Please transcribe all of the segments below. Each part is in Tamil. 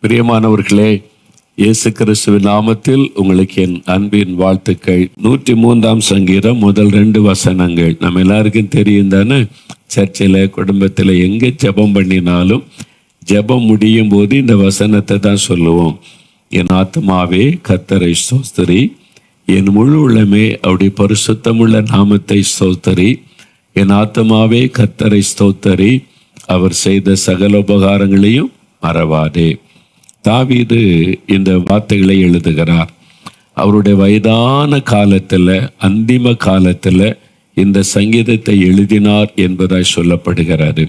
பிரியமானவர்களே, இயேசு கிறிஸ்துவின் நாமத்தில் உங்களுக்கு என் அன்பின் வாழ்த்துக்கள். 103 சங்கீதம் முதல் 2 வசனங்கள் நம்ம எல்லாருக்கும் தெரியும் தானே. சர்ச்சில், குடும்பத்தில் எங்கே ஜெபம் பண்ணினாலும் ஜெபம் முடியும் போது இந்த வசனத்தை தான் சொல்லுவோம். என் ஆத்மாவே கர்த்தரை ஸ்தோத்திரி, என் முழு உள்ளமே அவருடைய பரிசுத்தமுள்ள நாமத்தை ஸ்தோத்திரி. என் ஆத்மாவே கர்த்தரை ஸ்தோத்திரி, அவர் செய்த சகல உபகாரங்களையும் மறவாதே. தாவீது இந்த வார்த்தைகளை எழுதுகிறார். அவருடைய வயதான காலத்தில், அந்திம காலத்தில் இந்த சங்கீதத்தை எழுதினார் என்பதாய் சொல்லப்படுகிறாரு.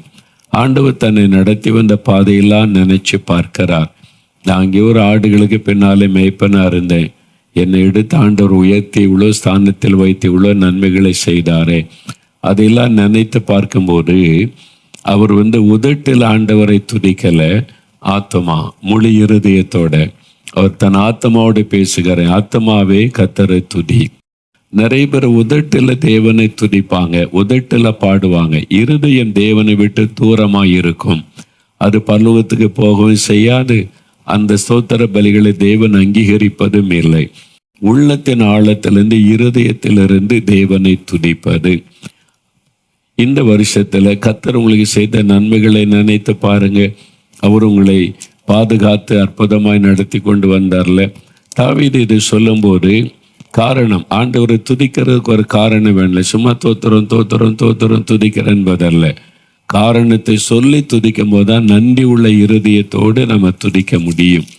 ஆண்டவர் தன்னை நடத்தி வந்த பாதையெல்லாம் நினைச்சு பார்க்கிறார். நான் இங்கே ஒரு ஆடுகளுக்கு பின்னாலே மேய்ப்பனா இருந்தேன், என்னை எடுத்து ஆண்டவர் உயர்த்தி இவ்வளோ ஸ்தானத்தில் வைத்து இவ்வளோ நன்மைகளை செய்தாரே. அதையெல்லாம் நினைத்து பார்க்கும்போது அவர் உதட்டில் ஆண்டவரை துதிக்கலை, ஆத்மா முழு இருதயத்தோட அவர் தன் ஆத்மாவோடு பேசுகிற ஆத்மாவே கர்த்தரை துதி. நிறைய பேர் உதட்டில் தேவனை துதிப்பாங்க, உதட்டில் பாடுவாங்க, இருதயம் தேவனை விட்டு தூரமாக இருக்கும், அது பரலோகத்துக்கு போகவும் செய்யாது. அந்த ஸ்தோத்திர பலிகளை தேவன் அங்கீகரிப்பதும் இல்லை. உள்ளத்தின் ஆழத்திலிருந்து, இருதயத்திலிருந்து தேவனை துதிப்பது. இந்த வருஷத்துல கர்த்தர் உங்களுக்கு செய்த நன்மைகளை நினைத்து பாருங்க. அவர் உங்களை பாதுகாத்து அற்புதமாய் நடத்தி கொண்டு வந்தார்ல. தாவீது இது சொல்லும்போது காரணம், ஆண்டவரை துதிக்கிறதுக்கு ஒரு காரணம் வேணல. சும்மா தோத்திரம் தோத்திரம் தோத்திரம் துதிக்கிறேன் என்பதல்ல. காரணத்தை சொல்லி துதிக்கும் போதுதான் நன்றி உள்ள இருதயத்தோடு நம்ம துதிக்க முடியும்.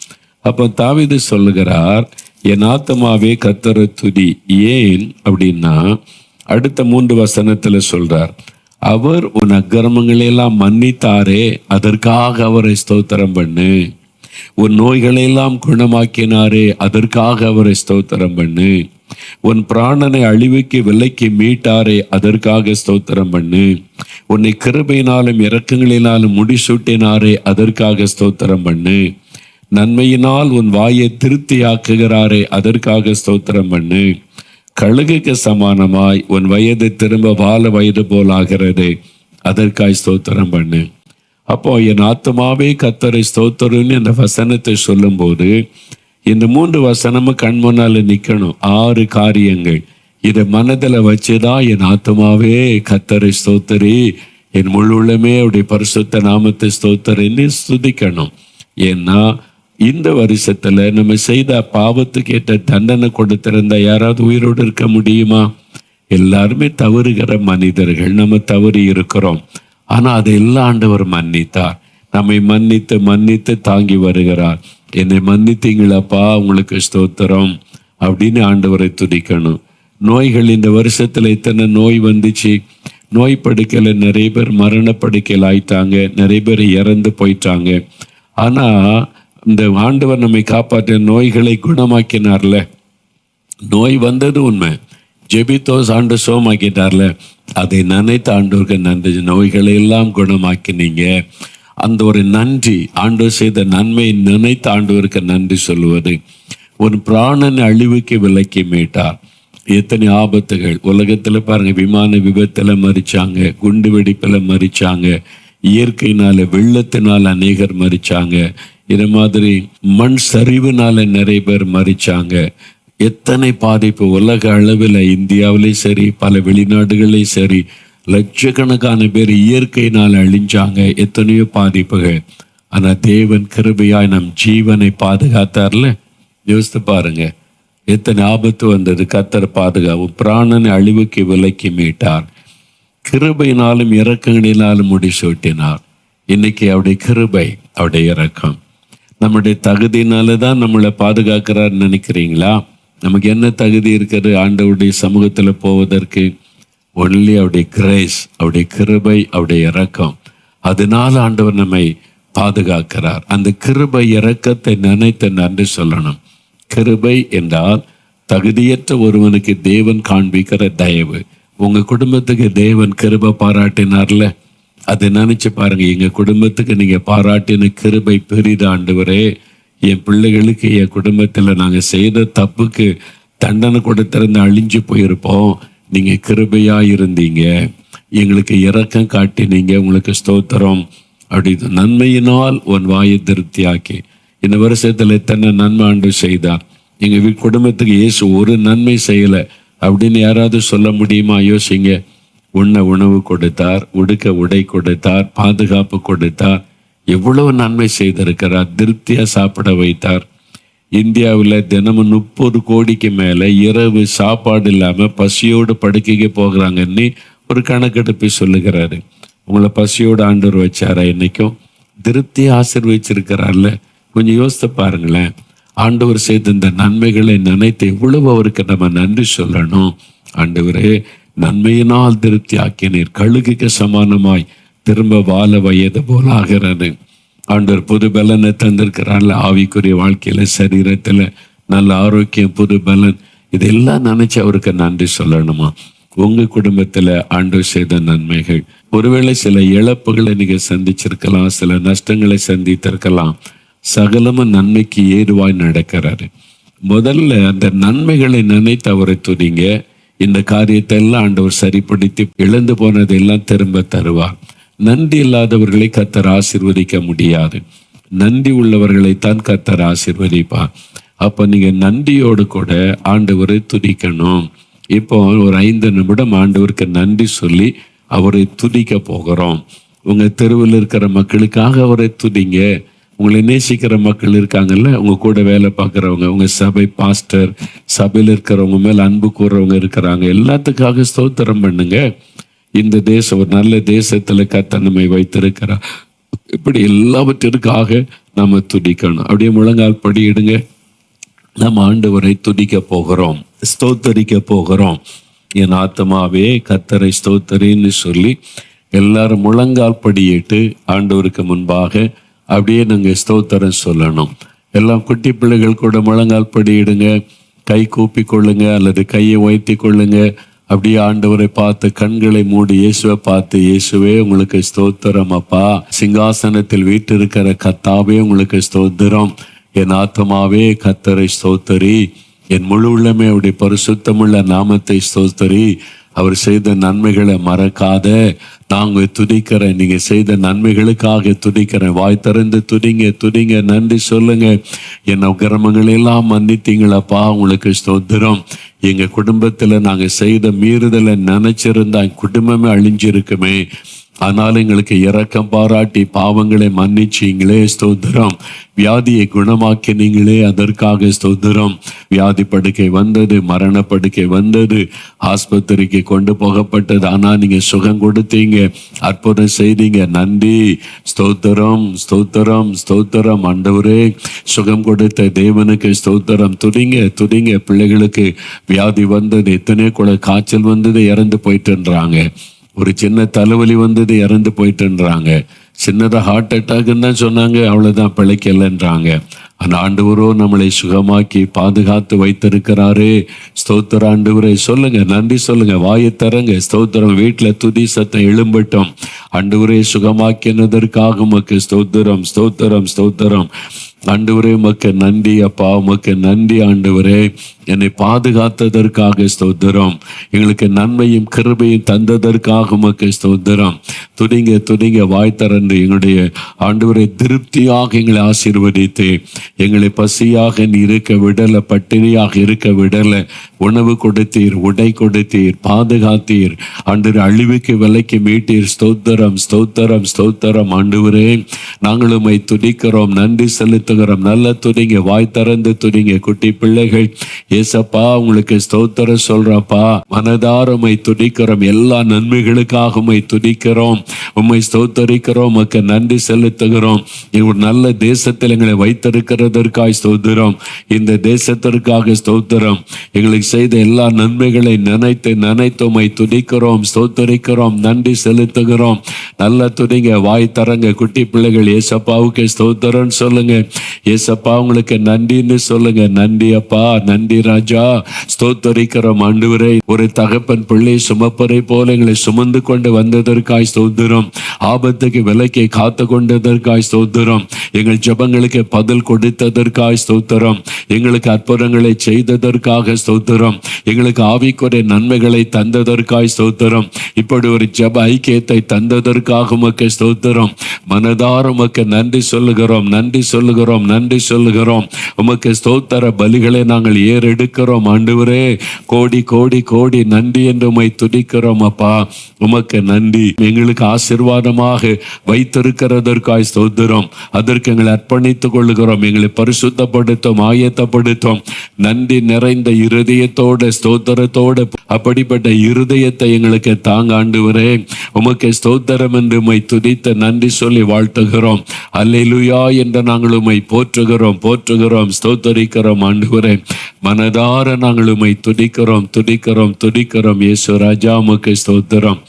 அப்போ தாவீது சொல்லுகிறார், என் ஆத்மாவே கர்த்தரை துதி. ஏன் அப்படின்னா அடுத்த 3 வசனத்துல சொல்றார், அவர் உன் அக்கிரமங்களையெல்லாம் மன்னித்தாரே, அதற்காக அவரை ஸ்தோத்திரம் பண்ணு. உன் நோய்களையெல்லாம் குணமாக்கினாரே, அதற்காக அவரை ஸ்தோத்திரம் பண்ணு. உன் பிராணனை அழிவுக்கு விலைக்கு மீட்டாரே, அதற்காக ஸ்தோத்திரம் பண்ணு. உன்னை கிருபையினாலும் இரக்கங்களினாலும் முடிசூட்டினாரே, அதற்காக ஸ்தோத்திரம் பண்ணு. நன்மையினால் உன் வாயை திருப்தியாக்குகிறாரே, அதற்காக ஸ்தோத்திரம் பண்ணு. கழுகுக்கு சமானமாய் உன் வயது திரும்ப வாழ வயது போல் ஆகிறது, அதற்காய் ஸ்தோத்திரம் பண்ணு. அப்போ என் ஆத்மாவே கர்த்தரை ஸ்தோத்திரம்னு இந்த வசனத்தை சொல்லும்போது இந்த 3 வசனமும் கண் முன்னால நிற்கணும். 6 காரியங்கள் இதை மனதில் வச்சுதான் என் ஆத்மாவே கர்த்தரை ஸ்தோத்திரி, என் முழு உள்ளமே அவருடைய பரிசுத்த நாமத்தை ஸ்தோத்திரின்னு ஸ்துதிக்கணும். ஏன்னா இந்த வருஷத்துல நம்ம செய்த பாவத்துக்கு ஏற்ற தண்டனை கொடுத்திருந்தா யாராவது உயிரோடு இருக்க முடியுமா? எல்லாருமே தவறுகிற மனிதர்கள், நம்ம தவறி இருக்கிறோம். ஆனா அதையெல்லாம் ஆண்டவர் மன்னித்தார். நம்மை மன்னித்து மன்னித்து தாங்கி வருகிறார். என்னை மன்னித்தீங்களப்பா, உங்களுக்கு ஸ்தோத்திரம் அப்படின்னு ஆண்டவரை துதிக்கணும். நோய்கள் இந்த வருஷத்துல இத்தனை நோய் வந்துச்சு. நோய் படுக்கையில நிறைய பேர் மரண படுக்கையில் ஆயிட்டாங்க, நிறைய பேர் இறந்து போயிட்டாங்க. ஆனா இந்த ஆண்டவர் நம்மை காப்பாற்ற நோய்களை குணமாக்கினார்ல. நோய் வந்தது உண்மை, ஜெபித்தோஸ் ஆண்டு சோமாக்கிட்டார்ல, அதை நினைத்து ஆண்டவருக்கு நன்றி. நோய்களை எல்லாம் குணமாக்கினீங்க, அந்த ஒரு நன்றி, ஆண்டவர் செய்த நன்மையை நினைத்து ஆண்டவருக்கு நன்றி சொல்லுவது. ஒரு பிராணன் அழிவுக்கு விலக்கி மீட்டார். எத்தனை ஆபத்துகள் உலகத்துல பாருங்க, விமான விபத்துல மரிச்சாங்க, குண்டு வெடிப்புல மரிச்சாங்க, இயற்கையினால வெள்ளத்தினால் அநேகர் மரிச்சாங்க, இது மாதிரி மண் சரிவுனால நிறைய பேர் மரிச்சாங்க. எத்தனை பாதிப்பு உலக அளவில், இந்தியாவிலே சரி பல வெளிநாடுகளே சரி, லட்சக்கணக்கான பேர் இயற்கையினால் அழிஞ்சாங்க, எத்தனையோ பாதிப்புகள். ஆனா தேவன் கிருபையாய் நம் ஜீவனை பாதுகாத்தார்ல. யோசித்து பாருங்க, எத்தனை ஆபத்து வந்தது, கர்த்தர் பாதுகாவும். பிராணனை அழிவுக்கு விலக்கி மீட்டார். கிருபையினாலும் இரக்கங்களினாலும் முடிசூட்டினார். இன்னைக்கு அவருடைய கிருபை, அவருடைய இரக்கம் நம்முடைய தகுதியினால தான் நம்மளை பாதுகாக்கிறார் நினைக்கிறீங்களா? நமக்கு என்ன தகுதி இருக்கிறது ஆண்டவருடைய சமூகத்தில் போவதற்கு? ஒன்லி அவருடைய கிரேஸ், அவருடைய கிருபை, அவருடைய இரக்கம். அதனால ஆண்டவர் நம்மை பாதுகாக்கிறார். அந்த கிருபை இரக்கத்தை நினைத்து நன்றி சொல்லணும். கிருபை என்றால் தகுதியற்ற ஒருவனுக்கு தேவன் காண்பிக்கிற தயவு. உங்க குடும்பத்துக்கு தேவன் கிருபை பாராட்டினார்ல, அதை நினைச்சு பாருங்க. எங்க குடும்பத்துக்கு நீங்க பாராட்டின கிருபை பெரிது ஆண்டவரே. என் பிள்ளைகளுக்கு, என் குடும்பத்துல நாங்க செய்த தப்புக்கு தண்டனை கொடுத்திருந்த அழிஞ்சு போயிருப்போம், நீங்க கிருபையா இருந்தீங்க, எங்களுக்கு இரக்கம் காட்டினீங்க, உங்களுக்கு ஸ்தோத்திரம். அப்படி நன்மையினால் உன் வாயை திருப்தியாக்கி இந்த வருஷத்துல எத்தனை நன்மை ஆண்டவர் செய்தார். எங்க குடும்பத்துக்கு இயேசு ஒரு நன்மை செய்யலை அப்படின்னு யாராவது சொல்ல முடியுமா? யோசிங்க. உண்ண உணவு கொடுத்தார், உடுக்க உடை கொடுத்தார், பாதுகாப்பு கொடுத்தார், எவ்வளவு நன்மை செய்திருக்கிறார். திருப்தியா சாப்பிட வைத்தார். இந்தியாவில் தினமும் 30 கோடிக்கு மேலே இரவு சாப்பாடு இல்லாமல் பசியோடு படுக்கைக்கு போகிறாங்கன்னு ஒரு கணக்கெடுப்பு சொல்லுகிறாரு. உங்களை பசியோடு ஆண்டவர் வச்சாரா? என்னைக்கும் திருப்தியை ஆசீர்வதிச்சிருக்கிறார்ல. கொஞ்சம் யோசித்து பாருங்களேன். ஆண்டவர் செய்த இந்த நன்மைகளை நினைத்து எவ்வளவு அவருக்கு நம்ம நன்றி சொல்லணும். ஆண்டவரே, நன்மையினால் திருப்தி ஆக்கினீர், கழுகுக்கு சமானமாய் திரும்ப வாழ வயது போல ஆகிறது. ஆண்டவர் புது பலனை தந்திருக்கிறார்ல. ஆவிக்குரிய வாழ்க்கையில, சரீரத்துல நல்ல ஆரோக்கியம், புது பலன், இதெல்லாம் நினைச்சு அவருக்கு நன்றி சொல்லணுமா? உங்க குடும்பத்துல ஆண்டவர் செய்த நன்மைகள், ஒருவேளை சில இழப்புகளை நீங்க சந்திச்சிருக்கலாம், சில நஷ்டங்களை சந்தித்திருக்கலாம். சகலமும் நன்மைக்கு ஏதுவாய் நடக்கிறாரு. முதல்ல அந்த நன்மைகளை நினைத்து அவரை துதிங்க. இந்த காரியத்தை எல்லாம் ஆண்டவர் சரிப்படுத்தி இழந்து போனதெல்லாம் திரும்ப தருவார். நன்றி இல்லாதவர்களை கர்த்தர் ஆசீர்வதிக்க முடியாது. நன்றி உள்ளவர்களைத்தான் கர்த்தர் ஆசீர்வதிப்பார். அப்ப நீங்க நன்றியோடு கூட ஆண்டவரை துதிக்கணும். இப்போ ஒரு 5 நிமிடம் ஆண்டவருக்கு நன்றி சொல்லி அவரை துதிக்க போகிறோம். உங்க தெருவில் இருக்கிற மக்களுக்காக அவரை துதிங்க. உங்களை நேசிக்கிற மக்கள் இருக்காங்கல்ல, உங்க கூட வேலை பார்க்குறவங்க, உங்க சபை பாஸ்டர், சபையில் இருக்கிறவங்க மேல அன்பு கூறவங்க இருக்கிறாங்க, எல்லாத்துக்காக ஸ்தோத்திரம் பண்ணுங்க. இந்த தேசம் ஒரு நல்ல தேசத்துல கர்த்தர் நம்மை வைத்திருக்கிறார். இப்படி எல்லாவற்றிற்காக நம்ம துதிக்கணும். அப்படியே முழங்கால் படியிடுங்க. நம்ம ஆண்டவரை துதிக்க போகிறோம், ஸ்தோத்தரிக்க போகிறோம். என் ஆத்மாவே கர்த்தரை ஸ்தோத்தரின்னு சொல்லி எல்லாரும் முழங்கால் படியிட்டு ஆண்டவருக்கு முன்பாக அப்படியே நாங்கள் ஸ்தோத்திரம் சொல்லணும். எல்லாம் குட்டி பிள்ளைகள் கூட முழங்கால் படியிடுங்க. கை கூப்பி கொள்ளுங்க அல்லது கையை உயர்த்தி கொள்ளுங்க. அப்படியே ஆண்டவரை பார்த்து கண்களை மூடி இயேசுவை பார்த்து, இயேசுவே உங்களுக்கு ஸ்தோத்திரம் அப்பா, சிங்காசனத்தில் வீற்றிருக்கிற கர்த்தாவே உங்களுக்கு ஸ்தோத்திரம், என் ஆத்மாவே கர்த்தரை ஸ்தோத்தரி, என் முழு உள்ளமே அவருடைய பரிசுத்தமுள்ள நாமத்தை ஸ்தோத்தரி, அவர் செய்த நன்மைகளை மறக்காத. நாங்க துதிக்கிறேன், நீங்க செய்த நன்மைகளுக்காக துதிக்கிறேன். வாய் திறந்து துதிங்க, துதிங்க, நன்றி சொல்லுங்க. என் கிரமங்கள் எல்லாம் மன்னித்தீங்களப்பா, உங்களுக்கு ஸ்தோத்திரம். எங்க குடும்பத்துல நாங்க செய்த மீறுதலை நினைச்சிருந்தா குடும்பமே அழிஞ்சிருக்குமே, ஆனாலும் எங்களுக்கு இரக்கம் பாராட்டி பாவங்களை மன்னிச்சீங்களே, ஸ்தோத்திரம். வியாதியை குணமாக்கினீங்களே, அதற்காக ஸ்தோத்திரம். வியாதி படுக்கை வந்தது, மரண படுக்கை வந்தது, ஆஸ்பத்திரிக்கு கொண்டு போகப்பட்டது, ஆனா நீங்க சுகம் கொடுத்தீங்க, அற்புதம் செய்தீங்க, நன்றி, ஸ்தோத்திரம், ஸ்தோத்திரம், ஸ்தோத்திரம். ஆண்டவரே, சுகம் கொடுத்த தேவனுக்கு ஸ்தோத்திரம். துதிங்க, துதிங்க. பிள்ளைகளுக்கு வியாதி வந்தது, எத்தனையோ கூட காய்ச்சல் வந்தது, இறந்து போயிட்டுன்றாங்க. ஒரு சின்ன தலைவலி வந்தது, இறந்து போயிட்டுன்றாங்க. சின்னதாக ஹார்ட் அட்டாக்ன்னு தான் சொன்னாங்க, அவ்வளோதான், பிழைக்கலைன்றாங்க. அந்த ஆண்டவரோ நம்மளை சுகமாக்கி பாதுகாத்து வைத்திருக்கிறாரே, ஸ்தோத்திர ஆண்டவரே. சொல்லுங்க, நன்றி சொல்லுங்க, வாயை தரங்க, ஸ்தோத்திரம். வீட்டில் துதி சத்தம் எழும்பட்டும். ஆண்டவரே, சுகமாக்கினதற்காக உமக்கு ஸ்தோத்திரம், ஸ்தோத்திரம், ஸ்தோத்திரம். ஆண்டவரே, உமக்கு நன்றி அப்பா, உமக்கு நன்றி ஆண்டவரே. என்னை பாதுகாத்ததற்காக ஸ்தோத்திரம். எங்களுக்கு நன்மையும் கிருபையும் தந்ததற்காக உமக்கு ஸ்தோத்திரம். துதிங்க, துதிங்க, வாய் திறந்து எங்களுடைய ஆண்டவரை திருப்தியாக எங்களை ஆசீர்வதித்து, எங்களை பசியாக நீ இருக்க விடலை, பட்டினியாக இருக்க விடலை. உணவு கொடுத்தீர், உடை கொடுத்தீர், பாதுகாத்தீர். ஆண்டவரே, அழிவுக்கு விலைக்கு மீட்டீர். ஸ்தோத்திரம், ஸ்தோத்திரம், ஸ்தோத்திரம். ஆண்டவரே, நாங்கள் உம்மை துதிக்கிறோம், நன்றி செலுத்துகிறோம். நல்ல துதிங்க, வாய் திறந்து துதிங்க. குட்டி பிள்ளைகள், ஏசப்பா உங்களுக்கு ஸ்தோத்திரம் சொல்றப்பா, மனதார உம்மை துதிக்கிறோம். எல்லா நன்மைகளுக்காக உம்மை துதிக்கிறோம், உம்மை ஸ்தோத்தரிக்கிறோம், உமக்கு நன்றி செலுத்துகிறோம். ஒரு நல்ல தேசத்தில் எங்களை வைத்திருக்கிறதற்காக ஸ்தோத்திரம். இந்த தேசத்திற்காக ஸ்தோத்திரம். எங்களுக்கு செய்த எல்லா நன்மைகளை நினைத்து நினைத்து உம்மை துதிக்கிறோம், ஸ்தோத்தரிக்கிறோம், நன்றி செலுத்துகிறோம். நல்ல துதிங்க, வாய் தரங்க. குட்டி பிள்ளைகள், ஏசப்பாவுக்கு ஸ்தோத்திரம் சொல்லுங்க. ஏசப்பா உங்களுக்கு நன்றின்னு சொல்லுங்க. நன்றி அப்பா, நன்றி ராஜா. ஸ்தோத்தரிக்கிறோம் ஆண்டவரே. ஒரு தகப்பன் பிள்ளை சுமப்பரை போல எங்களை சுமந்து கொண்டு வந்ததற்காய் ஸ்தோத்திரம். ஆபத்துக்கு விலக்கி காத்து கொண்டதற்காய் ஸ்தோத்திரம். எங்கள் ஜெபங்களுக்கு பதில் கொடுத்ததற்காய் ஸ்தோத்திரம். எங்களுக்கு அற்புதங்களை செய்ததற்காக ஸ்தோத்திரம். எங்களுக்கு ஆவிக்குரிய நன்மைகளை தந்ததற்காய் ஸ்தோத்திரம். இப்படி ஒரு ஜெப ஐக்கியத்தை தந்ததற்காக உமக்கு ஸ்தோத்திரம். மனதார உமக்கு நன்றி சொல்லுகிறோம், நன்றி சொல்லுகிறோம், நன்றி சொல்லுகிறோம். உமக்கு ஸ்தோத்திர பலிகளை நாங்கள் ஏறெடுக்கிறோம் ஆண்டவரே. கோடி கோடி கோடி நன்றி என்று உம்மை துதிக்கிறோம் அப்பா. உமக்கு நன்றி. எங்களுக்கு ஆசீர்வாதமாக வைத்திருக்கிறதற்காய் ஸ்தோத்திரம். அதற்கு எங்களை அர்ப்பணித்துக் கொள்ளுகிறோம். எங்களை பரிசுத்தப்படுத்தும், ஆயத்தப்படுத்தும். நன்றி நிறைந்த இருதயத்தோட ஸ்தோத்திரத்தோட அப்படிப்பட்ட இருதயத்தை எங்களுக்கு தாங்க ஆண்டவரே. உமக்கு ஸ்தோத்திரம் என்று உம்மை துதித்து நன்றி சொல்லி வாழ்த்துகிறோம். அல்லேலூயா என்று நாங்கள் உம்மை போற்றுகிறோம், போற்றுகிறோம், ஸ்தோத்தரிக்கிறோம் ஆண்டவரே. மனதார நாங்கள் உம்மை துதிக்கிறோம், துதிக்கிறோம், துதிக்கிறோம். இயேசு ராஜா உமக்கு ஸ்தோத்திரம்.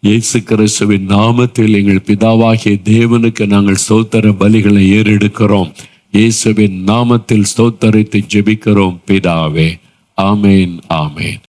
இயேசு கிறிஸ்துவின் நாமத்தில் எங்கள் பிதாவாகிய தேவனுக்கு நாங்கள் ஸ்தோத்திர பலிகளை ஏறெடுக்கிறோம். இயேசுவின் நாமத்தில் ஸ்தோத்தரித்து ஜெபிக்கிறோம் பிதாவே. ஆமேன், ஆமேன்.